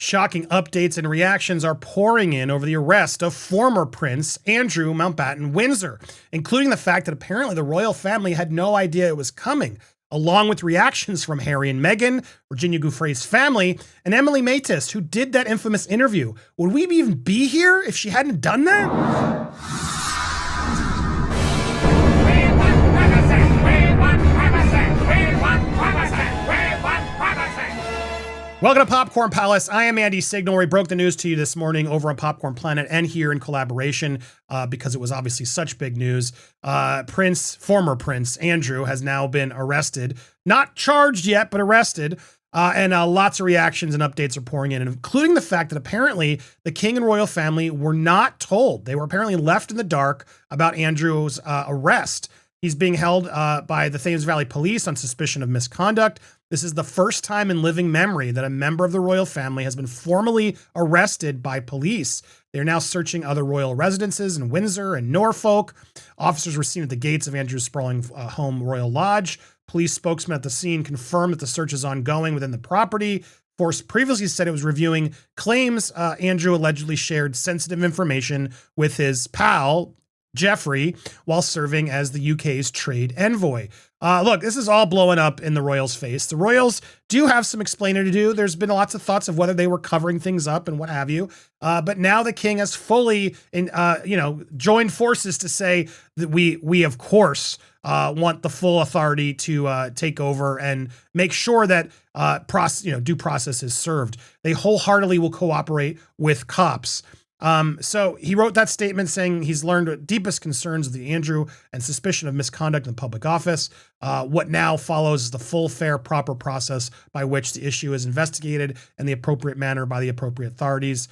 Shocking updates and reactions are pouring in over the arrest of former Prince Andrew Mountbatten Windsor, including the fact that apparently the royal family had no idea it was coming, along with reactions from Harry and Meghan, Virginia Giuffre's family, and Emily Maitist, who did that infamous interview. Would we even be here if she hadn't done that? Welcome to Popcorn Palace. I am Andy Signal. We broke the news to you this morning over on Popcorn Planet and here in collaboration because it was obviously such big news. Former Prince Andrew has now been arrested. Not charged yet, but arrested. And lots of reactions and updates are pouring in, including the fact that apparently the king and royal family were not told. They were apparently left in the dark about Andrew's arrest. He's being held by the Thames Valley Police on suspicion of misconduct. This is the first time in living memory that a member of the royal family has been formally arrested by police. They're now searching other royal residences in Windsor and Norfolk. Officers were seen at the gates of Andrew's sprawling home, Royal Lodge. Police spokesman at the scene confirmed that the search is ongoing within the property. Force previously said it was reviewing claims Andrew allegedly shared sensitive information with his pal, Giuffre, while serving as the UK's trade envoy. Look, this is all blowing up in the royals' face. The royals do have some explaining to do. There's been lots of thoughts of whether they were covering things up and what have you. But now the king has fully, joined forces to say that we of course want the full authority to take over and make sure that due process is served. They wholeheartedly will cooperate with cops. So he wrote that statement saying he's learned deepest concerns of the Andrew and suspicion of misconduct in public office. What now follows is the full, fair, proper process by which the issue is investigated in the appropriate manner by the appropriate authorities.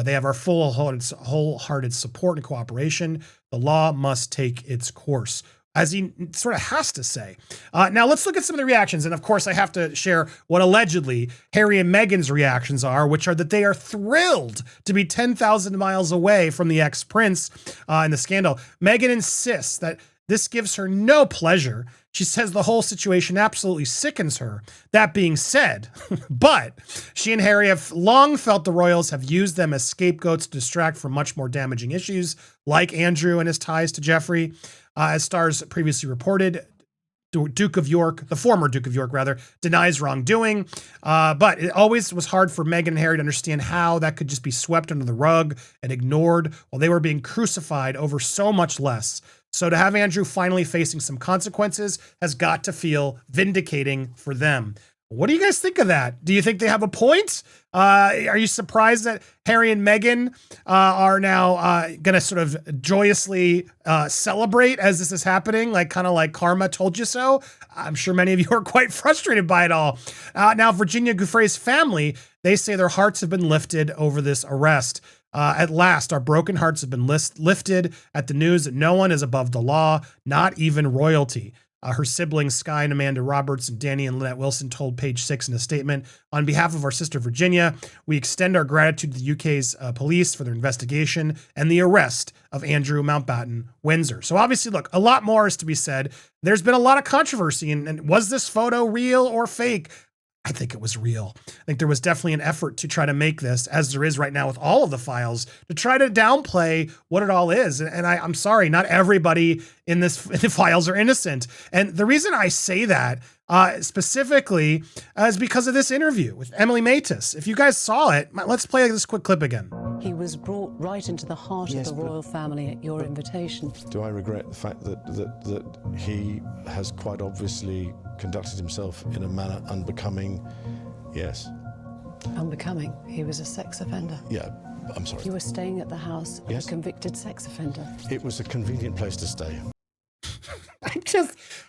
They have our full wholehearted support and cooperation. The law must take its course, as he sort of has to say. Now let's look at some of the reactions. And of course I have to share what allegedly Harry and Meghan's reactions are, which are that they are thrilled to be 10,000 miles away from the ex-prince in the scandal. Meghan insists that this gives her no pleasure. She says the whole situation absolutely sickens her. That being said, but she and Harry have long felt the royals have used them as scapegoats to distract from much more damaging issues, like Andrew and his ties to Giuffre. As Stars previously reported, the former Duke of York, denies wrongdoing. But it always was hard for Meghan and Harry to understand how that could just be swept under the rug and ignored while they were being crucified over so much less. So to have Andrew finally facing some consequences has got to feel vindicating for them. What do you guys think of that? Do you think they have a point? Are you surprised that Harry and Meghan are now going to sort of joyously celebrate as this is happening, kind of like karma told you so? I'm sure many of you are quite frustrated by it all. Now, Virginia Giuffre's family, they say their hearts have been lifted over this arrest. At last, our broken hearts have been lifted at the news that no one is above the law, not even royalty. Her siblings, Sky and Amanda Roberts and Danny and Lynette Wilson, told Page 6 in a statement, on behalf of our sister Virginia, we extend our gratitude to the UK's police for their investigation and the arrest of Andrew Mountbatten Windsor. So obviously, look, a lot more is to be said. There's been a lot of controversy, and was this photo real or fake? I think it was real. I think there was definitely an effort to try to make this, as there is right now with all of the files, to try to downplay what it all is. And I'm sorry, not everybody in the files are innocent. And the reason I say that specifically is because of this interview with Emily Maitist. If you guys saw it, let's play this quick clip again. He was brought right into the heart of the royal family at your invitation. Do I regret the fact that he has quite obviously conducted himself in a manner unbecoming? Yes. Unbecoming? He was a sex offender. Yeah, I'm sorry. You were staying at the house of a convicted sex offender. It was a convenient place to stay.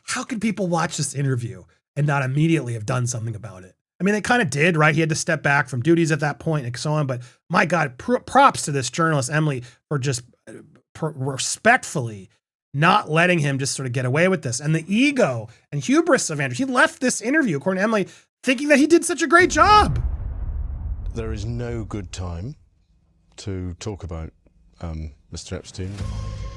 How can people watch this interview and not immediately have done something about it? I mean, they kind of did, right? He had to step back from duties at that point and so on. But my God, props to this journalist, Emily, for just respectfully not letting him just sort of get away with this. And the ego and hubris of Andrew. He left this interview, according to Emily, thinking that he did such a great job. There is no good time to talk about Mr. Epstein.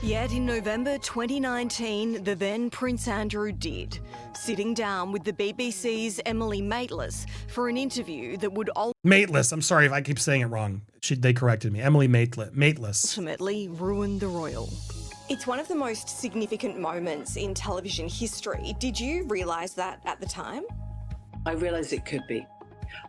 Yet in November 2019, the then Prince Andrew did, sitting down with the BBC's Emily Maitlis for an interview that would Maitlis. I'm sorry if I keep saying it wrong. They corrected me. Emily Maitlis. ultimately ruin the royal. It's one of the most significant moments in television history. Did you realise that at the time? I realised it could be.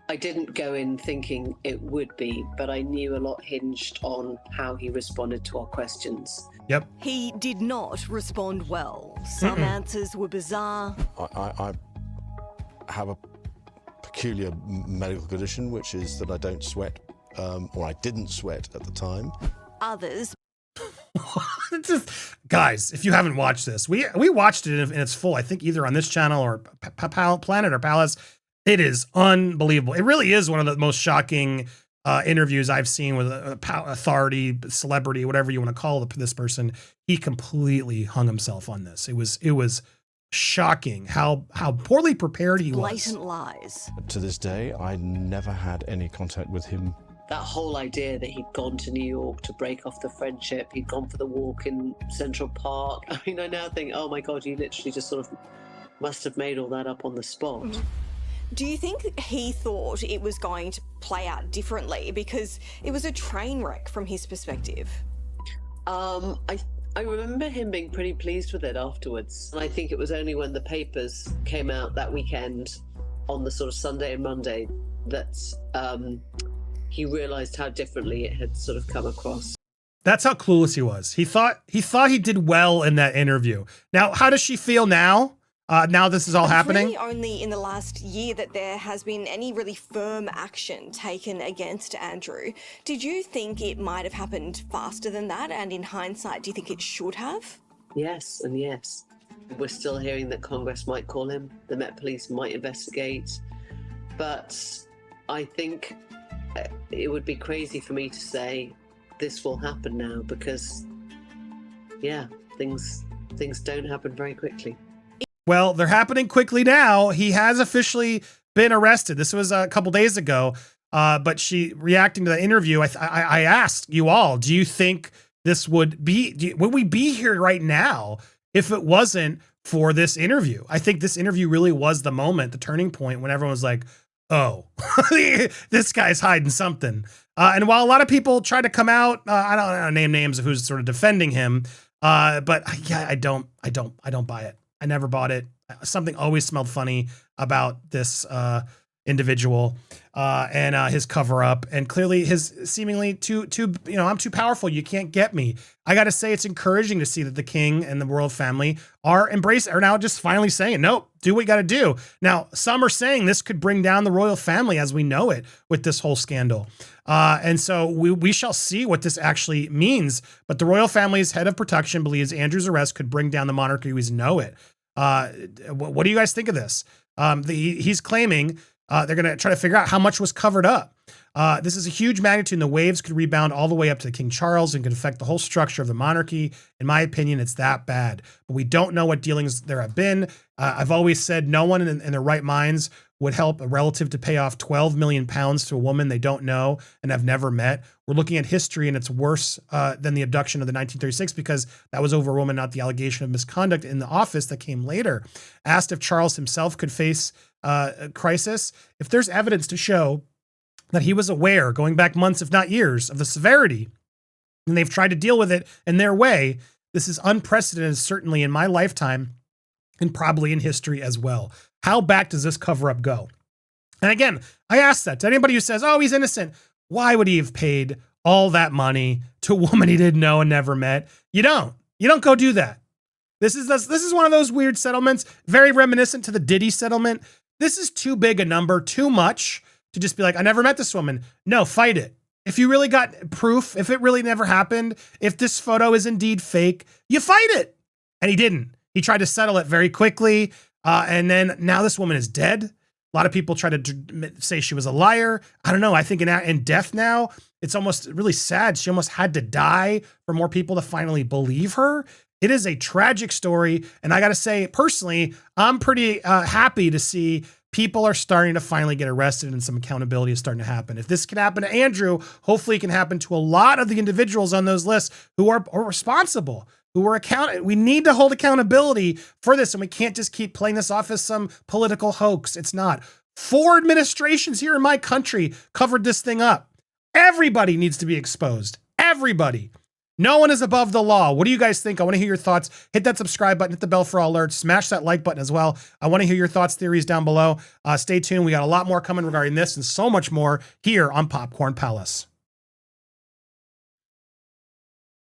I didn't go in thinking it would be, but I knew a lot hinged on how he responded to our questions. Yep. He did not respond well. Some answers were bizarre. I have a peculiar medical condition, which is that I don't sweat, or I didn't sweat at the time. Others Guys, if you haven't watched this, we watched it in its full, I think either on this channel or Planet or Palace. It is unbelievable. It really is one of the most shocking interviews I've seen with authority, celebrity, whatever you want to call this person. He completely hung himself on this. It was shocking how poorly prepared he was. blatant lies. To this day, I never had any contact with him. That whole idea that he'd gone to New York to break off the friendship, he'd gone for the walk in Central Park. I mean, I now think, oh my God, you literally just sort of must have made all that up on the spot. Do you think he thought it was going to play out differently because it was a train wreck from his perspective? I remember him being pretty pleased with it afterwards. And I think it was only when the papers came out that weekend on the sort of Sunday and Monday that he realised how differently it had sort of come across. That's how clueless he was. He thought he did well in that interview. Now, how does she feel now? Now this is all happening? Really only in the last year that there has been any really firm action taken against Andrew. Did you think it might have happened faster than that? And in hindsight, do you think it should have? Yes and yes. We're still hearing that Congress might call him, the Met Police might investigate, but I think it would be crazy for me to say this will happen now because, yeah, things don't happen very quickly. Well, they're happening quickly now. He has officially been arrested. This was a couple days ago. But she reacting to the interview, I asked you all, do you think this would we be here right now if it wasn't for this interview? I think this interview really was the moment, the turning point when everyone was like, oh, this guy's hiding something. And while a lot of people try to come out, I don't name names of who's sort of defending him. But yeah, I don't buy it. I never bought it. Something always smelled funny about this individual and his cover up, and clearly his seemingly too I'm too powerful. You can't get me. I got to say, it's encouraging to see that the king and the royal family are now just finally saying, nope, do what you got to do. Now, some are saying this could bring down the royal family as we know it with this whole scandal. And so we shall see what this actually means. But the royal family's head of protection believes Andrew's arrest could bring down the monarchy as we know it. What do you guys think of this? He's claiming they're going to try to figure out how much was covered up. This is a huge magnitude, and the waves could rebound all the way up to King Charles and could affect the whole structure of the monarchy. In my opinion, it's that bad. But we don't know what dealings there have been. I've always said no one in their right minds would help a relative to pay off 12 million pounds to a woman they don't know and have never met. We're looking at history, and it's worse than the abduction of the 1936 because that was over a woman, not the allegation of misconduct in the office that came later. Asked if Charles himself could face a crisis. If there's evidence to show that he was aware, going back months, if not years, of the severity, and they've tried to deal with it in their way, this is unprecedented, certainly in my lifetime, and probably in history as well. How back does this cover up go? And again, I ask that to anybody who says, oh, he's innocent. Why would he have paid all that money to a woman he didn't know and never met? You don't go do that. This is one of those weird settlements, very reminiscent to the Diddy settlement. This is too big a number, too much to just be like, I never met this woman. No, fight it. If you really got proof, if it really never happened, if this photo is indeed fake, you fight it. And he didn't. He tried to settle it very quickly. And then now this woman is dead. A lot of people try to say she was a liar. I don't know. I think in death now, it's almost really sad. She almost had to die for more people to finally believe her. It is a tragic story. And I got to say, personally, I'm pretty happy to see people are starting to finally get arrested and some accountability is starting to happen. If this can happen to Andrew, hopefully it can happen to a lot of the individuals on those lists who are responsible. who were we need to hold accountability for this, and we can't just keep playing this off as some political hoax. It's not. 4 administrations here in my country covered this thing up. Everybody needs to be exposed. Everybody. No one is above the law. What do you guys think? I want to hear your thoughts. Hit that subscribe button, hit the bell for all alerts, smash that like button as well. I want to hear your thoughts, theories down below. Stay tuned. We got a lot more coming regarding this and so much more here on Popcorn Palace.